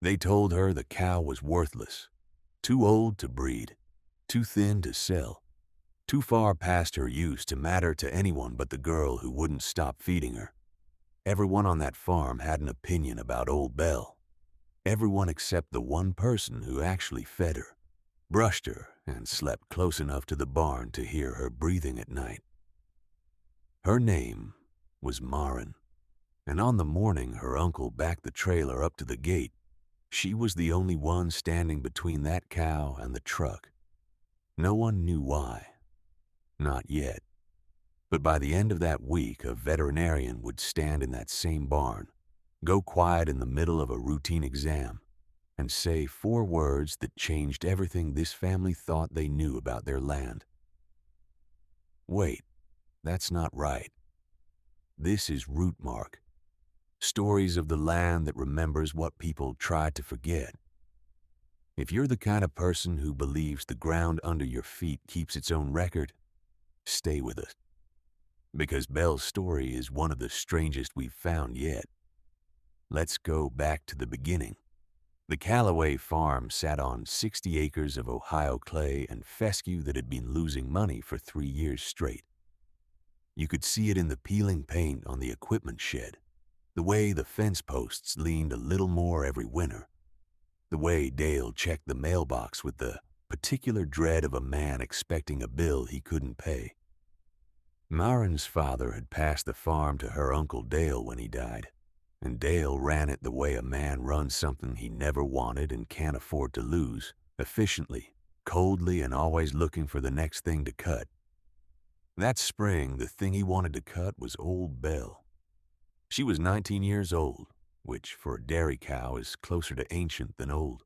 They told her the cow was worthless, too old to breed, too thin to sell, too far past her use to matter to anyone but the girl who wouldn't stop feeding her. Everyone on that farm had an opinion about Old Belle. Everyone except the one person who actually fed her, brushed her, and slept close enough to the barn to hear her breathing at night. Her name was Maren, and on the morning her uncle backed the trailer up to the gate, she was the only one standing between that cow and the truck. No one knew why. Not yet. But by the end of that week, a veterinarian would stand in that same barn, go quiet in the middle of a routine exam, and say 4 words that changed everything this family thought they knew about their land. Wait, that's not right. This is Rootmark. Stories of the land that remembers what people tried to forget. If you're the kind of person who believes the ground under your feet keeps its own record, stay with us. Because Belle's story is one of the strangest we've found yet. Let's go back to the beginning. The Calloway farm sat on 60 acres of Ohio clay and fescue that had been losing money for 3 years straight. You could see it in the peeling paint on the equipment shed, the way the fence posts leaned a little more every winter, the way Dale checked the mailbox with the particular dread of a man expecting a bill he couldn't pay. Maren's father had passed the farm to her Uncle Dale when he died, and Dale ran it the way a man runs something he never wanted and can't afford to lose, efficiently, coldly, and always looking for the next thing to cut. That spring, the thing he wanted to cut was Old Belle. She was 19 years old, which for a dairy cow is closer to ancient than old.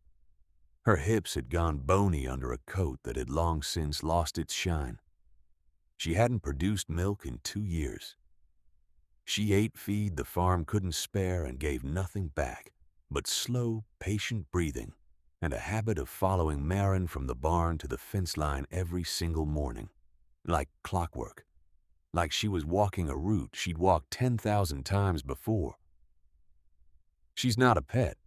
Her hips had gone bony under a coat that had long since lost its shine. She hadn't produced milk in 2 years. She ate feed the farm couldn't spare and gave nothing back but slow, patient breathing and a habit of following Maren from the barn to the fence line every single morning, like clockwork, like she was walking a route she'd walked 10,000 times before. She's not a pet,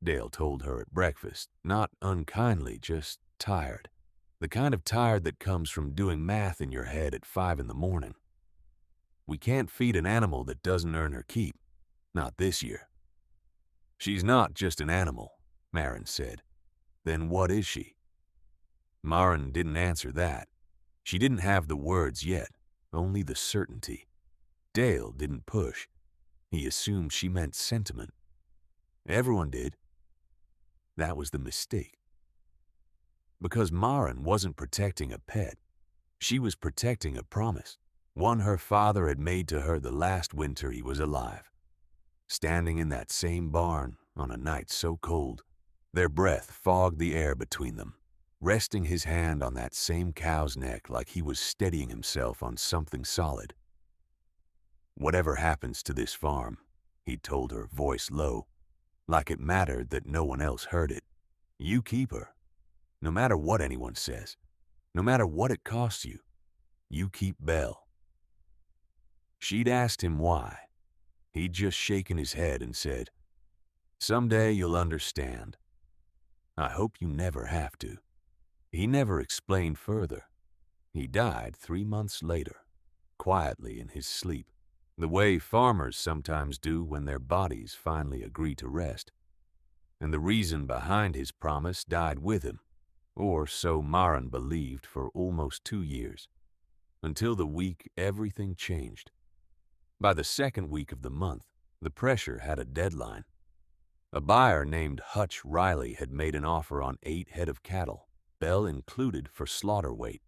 Dale told her at breakfast, not unkindly, just tired. The kind of tired that comes from doing math in your head at 5 in the morning. We can't feed an animal that doesn't earn her keep. Not this year. She's not just an animal, Maren said. Then what is she? Maren didn't answer that. She didn't have the words yet, only the certainty. Dale didn't push. He assumed she meant sentiment. Everyone did. That was the mistake. Because Maren wasn't protecting a pet. She was protecting a promise, one her father had made to her the last winter he was alive. Standing in that same barn on a night so cold, their breath fogged the air between them, resting his hand on that same cow's neck like he was steadying himself on something solid. Whatever happens to this farm, he told her, voice low, like it mattered that no one else heard it, you keep her. No matter what anyone says, no matter what it costs you, you keep Belle. She'd asked him why. He'd just shaken his head and said, "Someday you'll understand. I hope you never have to." He never explained further. He died 3 months later, quietly in his sleep, the way farmers sometimes do when their bodies finally agree to rest. And the reason behind his promise died with him, or so Maren believed for almost 2 years, until the week everything changed. By the second week of the month, the pressure had a deadline. A buyer named Hutch Riley had made an offer on 8 head of cattle, Belle included for slaughter weight,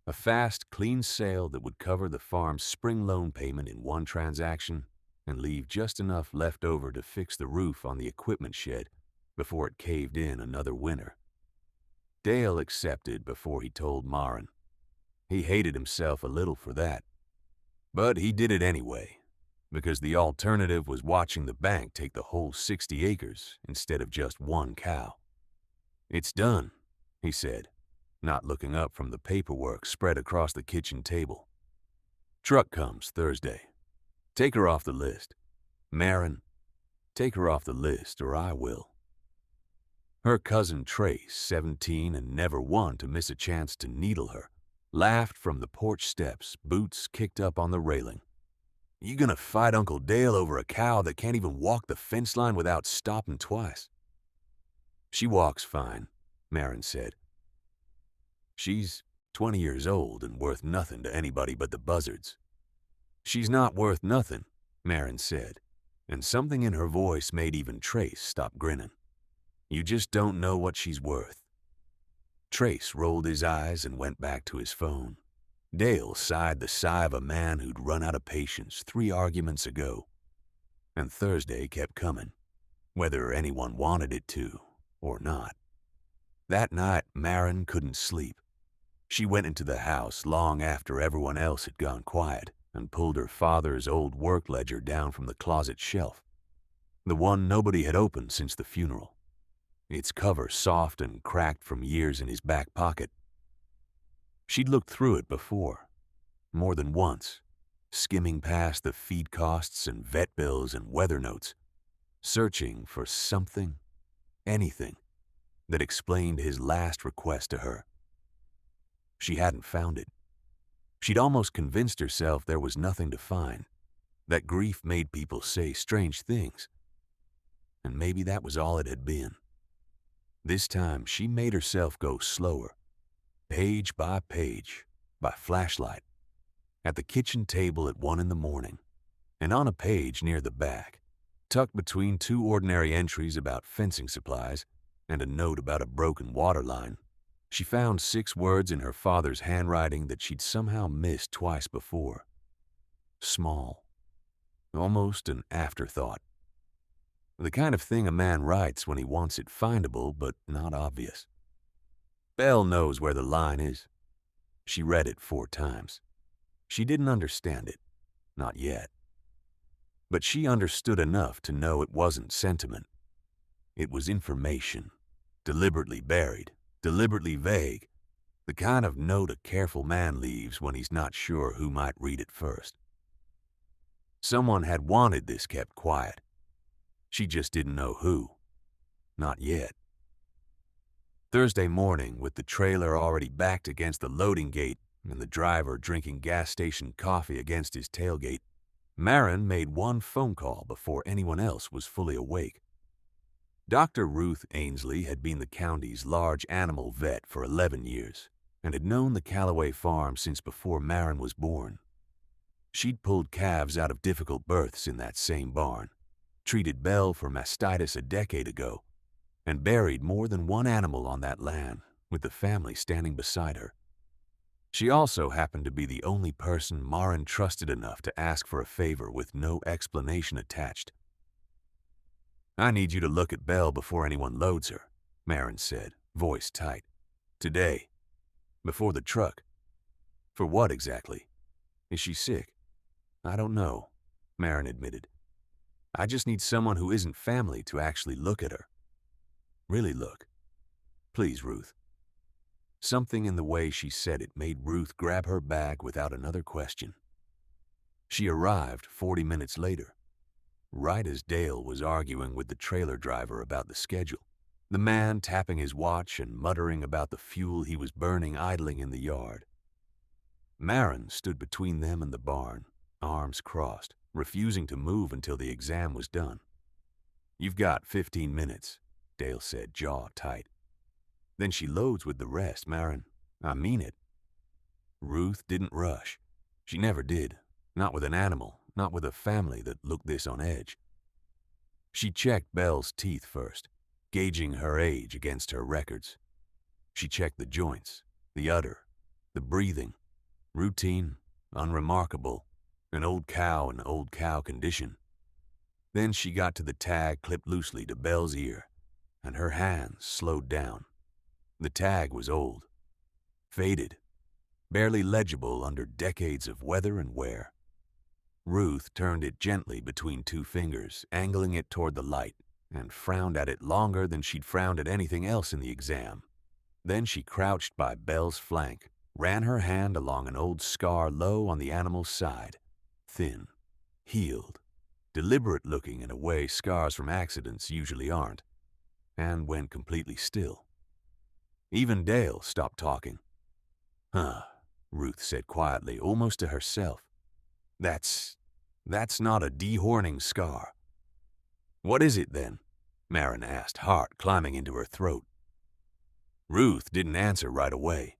a fast, clean sale that would cover the farm's spring loan payment in one transaction and leave just enough left over to fix the roof on the equipment shed before it caved in another winter. Dale accepted before he told Maren. He hated himself a little for that. But he did it anyway, because the alternative was watching the bank take the whole 60 acres instead of just 1 cow. "It's done," he said, not looking up from the paperwork spread across the kitchen table. "Truck comes Thursday. Take her off the list. Maren, take her off the list or I will." Her cousin Trace, 17 and never one to miss a chance to needle her, laughed from the porch steps, boots kicked up on the railing. "You gonna fight Uncle Dale over a cow that can't even walk the fence line without stopping twice?" "She walks fine," Maren said. "She's 20 years old and worth nothing to anybody but the buzzards." "She's not worth nothing," Maren said, and something in her voice made even Trace stop grinning. "You just don't know what she's worth." Trace rolled his eyes and went back to his phone. Dale sighed the sigh of a man who'd run out of patience 3 arguments ago. And Thursday kept coming, whether anyone wanted it to or not. That night, Maren couldn't sleep. She went into the house long after everyone else had gone quiet and pulled her father's old work ledger down from the closet shelf, the one nobody had opened since the funeral, its cover soft and cracked from years in his back pocket. She'd looked through it before, more than once, skimming past the feed costs and vet bills and weather notes, searching for something, anything, that explained his last request to her. She hadn't found it. She'd almost convinced herself there was nothing to find, that grief made people say strange things. And maybe that was all it had been. This time, she made herself go slower, page by page, by flashlight, at the kitchen table at 1 in the morning, and on a page near the back, tucked between 2 ordinary entries about fencing supplies and a note about a broken water line, she found 6 words in her father's handwriting that she'd somehow missed twice before. Small. Almost an afterthought. The kind of thing a man writes when he wants it findable but not obvious. "Belle knows where the line is." She read it 4 times. She didn't understand it. Not yet. But she understood enough to know it wasn't sentiment. It was information, deliberately buried, deliberately vague, the kind of note a careful man leaves when he's not sure who might read it first. Someone had wanted this kept quiet. She just didn't know who. Not yet. Thursday morning, with the trailer already backed against the loading gate and the driver drinking gas station coffee against his tailgate, Maren made one phone call before anyone else was fully awake. Dr. Ruth Ainsley had been the county's large animal vet for 11 years and had known the Calloway farm since before Maren was born. She'd pulled calves out of difficult births in that same barn, treated Belle for mastitis a decade ago, and buried more than one animal on that land with the family standing beside her. She also happened to be the only person Maren trusted enough to ask for a favor with no explanation attached. "I need you to look at Belle before anyone loads her," Maren said, voice tight. "Today. Before the truck." "For what exactly? Is she sick?" "I don't know," Maren admitted. "I just need someone who isn't family to actually look at her. Really look. Please, Ruth." Something in the way she said it made Ruth grab her bag without another question. She arrived 40 minutes later, right as Dale was arguing with the trailer driver about the schedule, the man tapping his watch and muttering about the fuel he was burning idling in the yard. Maren stood between them and the barn, arms crossed, refusing to move until the exam was done. "You've got 15 minutes, Dale said, jaw tight. "Then she loads with the rest, Maren. I mean it." Ruth didn't rush. She never did. Not with an animal, not with a family that looked this on edge. She checked Belle's teeth first, gauging her age against her records. She checked the joints, the udder, the breathing. Routine, unremarkable, an old cow in old cow condition. Then she got to the tag clipped loosely to Belle's ear, and her hands slowed down. The tag was old, faded, barely legible under decades of weather and wear. Ruth turned it gently between 2 fingers, angling it toward the light, and frowned at it longer than she'd frowned at anything else in the exam. Then she crouched by Belle's flank, ran her hand along an old scar low on the animal's side, thin, healed, deliberate-looking in a way scars from accidents usually aren't. and went completely still. Even Dale stopped talking. Huh, Ruth said quietly, almost to herself. That's not a dehorning scar. What is it then? Maren asked, heart climbing into her throat. Ruth didn't answer right away.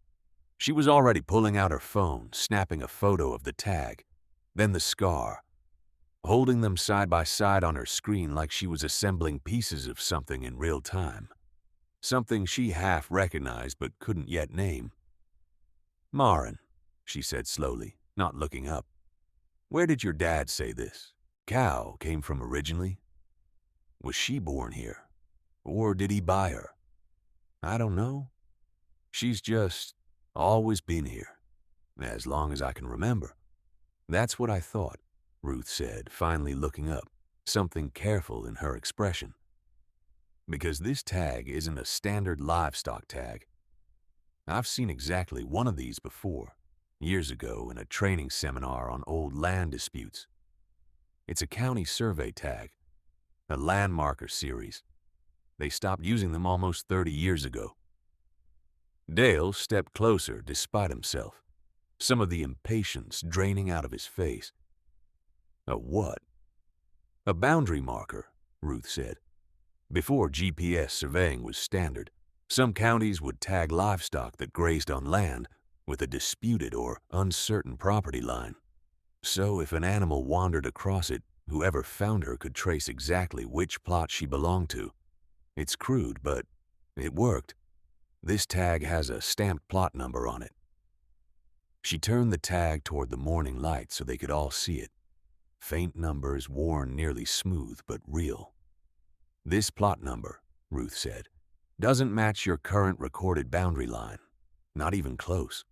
She was already pulling out her phone, snapping a photo of the tag, then the scar, holding them side by side on her screen like she was assembling pieces of something in real time. Something she half recognized but couldn't yet name. Maren, she said slowly, not looking up. Where did your dad say this cow came from originally? Was she born here? Or did he buy her? I don't know. She's just always been here, as long as I can remember. That's what I thought, Ruth said, finally looking up, something careful in her expression. Because this tag isn't a standard livestock tag. I've seen exactly one of these before, years ago in a training seminar on old land disputes. It's a county survey tag, a landmarker series. They stopped using them almost 30 years ago. Dale stepped closer despite himself, some of the impatience draining out of his face. A what? A boundary marker, Ruth said. Before GPS surveying was standard, some counties would tag livestock that grazed on land with a disputed or uncertain property line. So if an animal wandered across it, whoever found her could trace exactly which plot she belonged to. It's crude, but it worked. This tag has a stamped plot number on it. She turned the tag toward the morning light so they could all see it. Faint numbers worn nearly smooth but real. This plot number, Ruth said, doesn't match your current recorded boundary line. Not even close.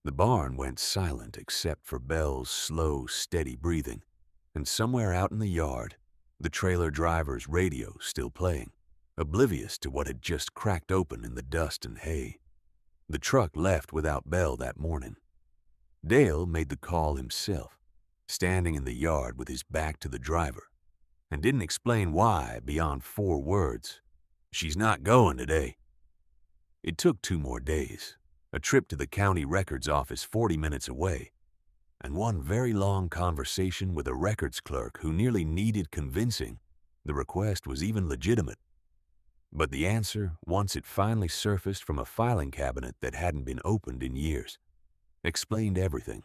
The barn went silent except for Belle's slow, steady breathing, and somewhere out in the yard, the trailer driver's radio still playing, oblivious to what had just cracked open in the dust and hay. The truck left without Belle that morning. Dale made the call himself, standing in the yard with his back to the driver, and didn't explain why beyond 4 words. She's not going today. It took 2 more days, a trip to the county records office 40 minutes away, and one very long conversation with a records clerk who nearly needed convincing the request was even legitimate. But the answer, once it finally surfaced from a filing cabinet that hadn't been opened in years, explained everything.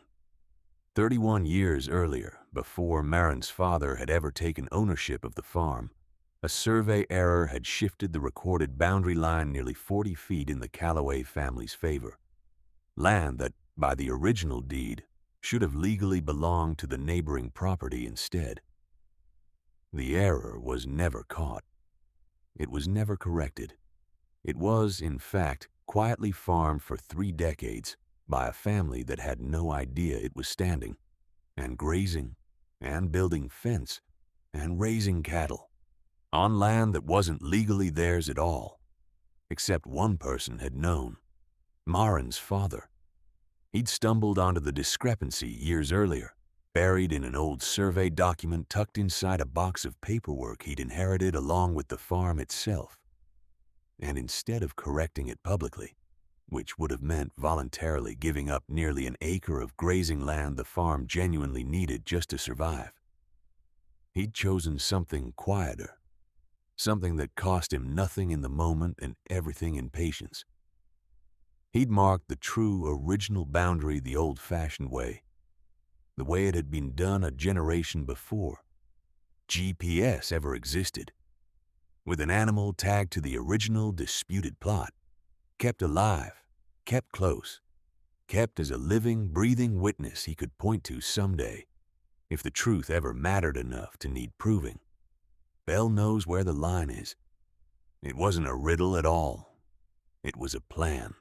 31 years earlier, before Maren's father had ever taken ownership of the farm, a survey error had shifted the recorded boundary line nearly 40 feet in the Calloway family's favor. Land that, by the original deed, should have legally belonged to the neighboring property instead. The error was never caught. It was never corrected. It was, in fact, quietly farmed for 3 decades by a family that had no idea it was standing, and grazing, and building fence, and raising cattle, on land that wasn't legally theirs at all, except one person had known, Maren's father. He'd stumbled onto the discrepancy years earlier, buried in an old survey document tucked inside a box of paperwork he'd inherited along with the farm itself. And instead of correcting it publicly, which would have meant voluntarily giving up nearly an acre of grazing land the farm genuinely needed just to survive, he'd chosen something quieter, something that cost him nothing in the moment and everything in patience. He'd marked the true original boundary the old-fashioned way, the way it had been done a generation before GPS ever existed, with an animal tagged to the original disputed plot, kept alive, kept close, kept as a living, breathing witness he could point to someday, if the truth ever mattered enough to need proving. Belle knows where the line is. It wasn't a riddle at all. It was a plan.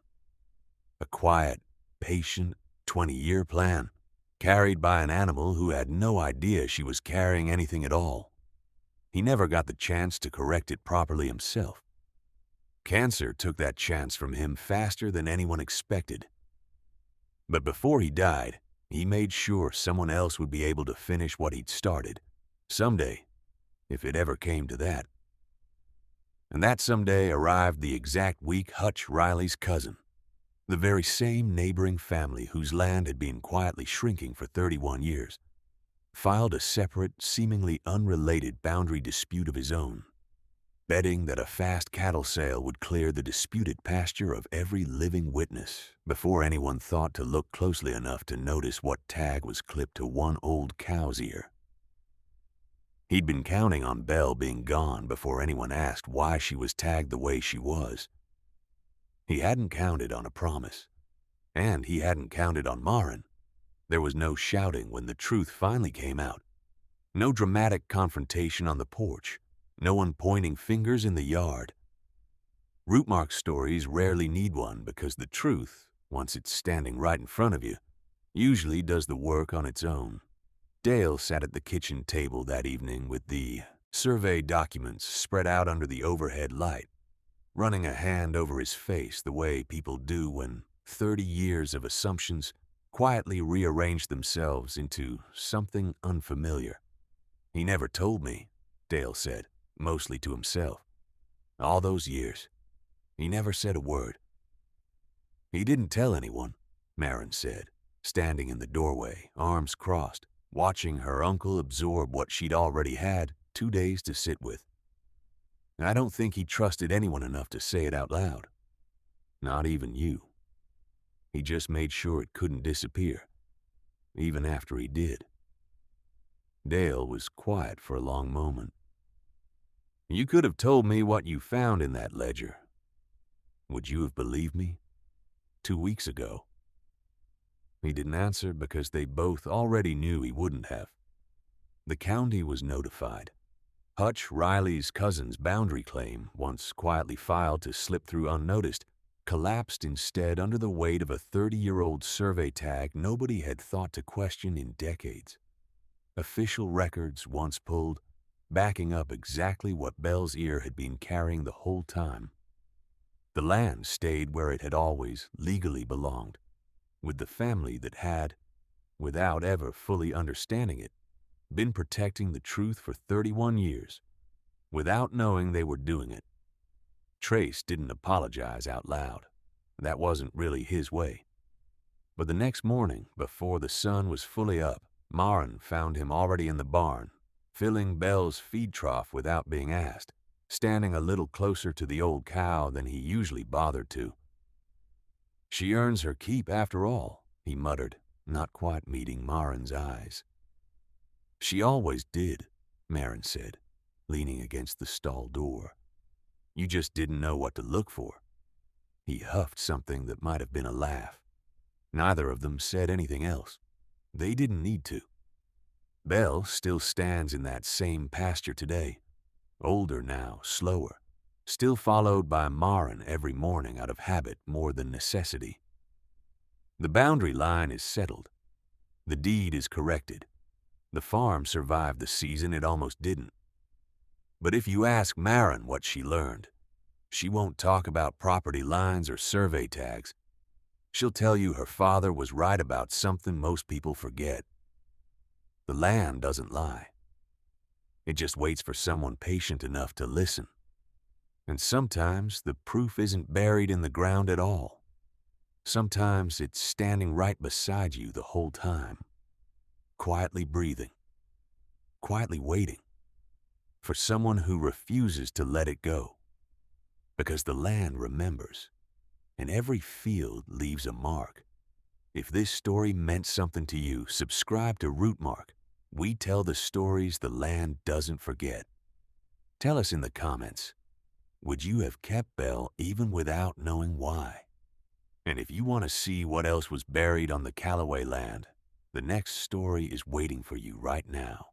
A quiet, patient, 20-year plan, carried by an animal who had no idea she was carrying anything at all. He never got the chance to correct it properly himself. Cancer took that chance from him faster than anyone expected. But before he died, he made sure someone else would be able to finish what he'd started, someday, if it ever came to that. And that someday arrived the exact week Hutch Riley's cousin, the very same neighboring family whose land had been quietly shrinking for 31 years, filed a separate, seemingly unrelated boundary dispute of his own, betting that a fast cattle sale would clear the disputed pasture of every living witness before anyone thought to look closely enough to notice what tag was clipped to one old cow's ear. He'd been counting on Belle being gone before anyone asked why she was tagged the way she was. He hadn't counted on a promise, and he hadn't counted on Maren. There was no shouting when the truth finally came out, no dramatic confrontation on the porch, no one pointing fingers in the yard. Rootmark stories rarely need one because the truth, once it's standing right in front of you, usually does the work on its own. Dale sat at the kitchen table that evening with the survey documents spread out under the overhead light, running a hand over his face the way people do when 30 years of assumptions quietly rearrange themselves into something unfamiliar. "He never told me," Dale said, mostly to himself. "All those years, he never said a word." "He didn't tell anyone," Maren said, standing in the doorway, arms crossed, watching her uncle absorb what she'd already had 2 days to sit with. "I don't think he trusted anyone enough to say it out loud. Not even you. He just made sure it couldn't disappear, even after he did." Dale was quiet for a long moment. "You could have told me what you found in that ledger. Would you have believed me 2 weeks ago?" He didn't answer because they both already knew he wouldn't have. The county was notified. Hutch Riley's cousin's boundary claim, once quietly filed to slip through unnoticed, collapsed instead under the weight of a 30-year-old survey tag nobody had thought to question in decades. Official records once pulled, backing up exactly what Belle's ear had been carrying the whole time. The land stayed where it had always legally belonged, with the family that had, without ever fully understanding it, been protecting the truth for 31 years, without knowing they were doing it. Trace didn't apologize out loud. That wasn't really his way. But the next morning, before the sun was fully up, Maren found him already in the barn, filling Belle's feed trough without being asked, standing a little closer to the old cow than he usually bothered to. "She earns her keep after all," he muttered, not quite meeting Maren's eyes. "She always did," Maren said, leaning against the stall door. "You just didn't know what to look for." He huffed something that might have been a laugh. Neither of them said anything else. They didn't need to. Belle still stands in that same pasture today, older now, slower, still followed by Maren every morning out of habit more than necessity. The boundary line is settled. The deed is corrected. The farm survived the season it almost didn't. But if you ask Maren what she learned, she won't talk about property lines or survey tags. She'll tell you her father was right about something most people forget. The land doesn't lie. It just waits for someone patient enough to listen. And sometimes the proof isn't buried in the ground at all. Sometimes it's standing right beside you the whole time, quietly breathing, quietly waiting for someone who refuses to let it go. Because the land remembers, and every field leaves a mark. If this story meant something to you, subscribe to Rootmark. We tell the stories the land doesn't forget. Tell us in the comments, would you have kept Belle even without knowing why? And if you want to see what else was buried on the Calloway land, the next story is waiting for you right now.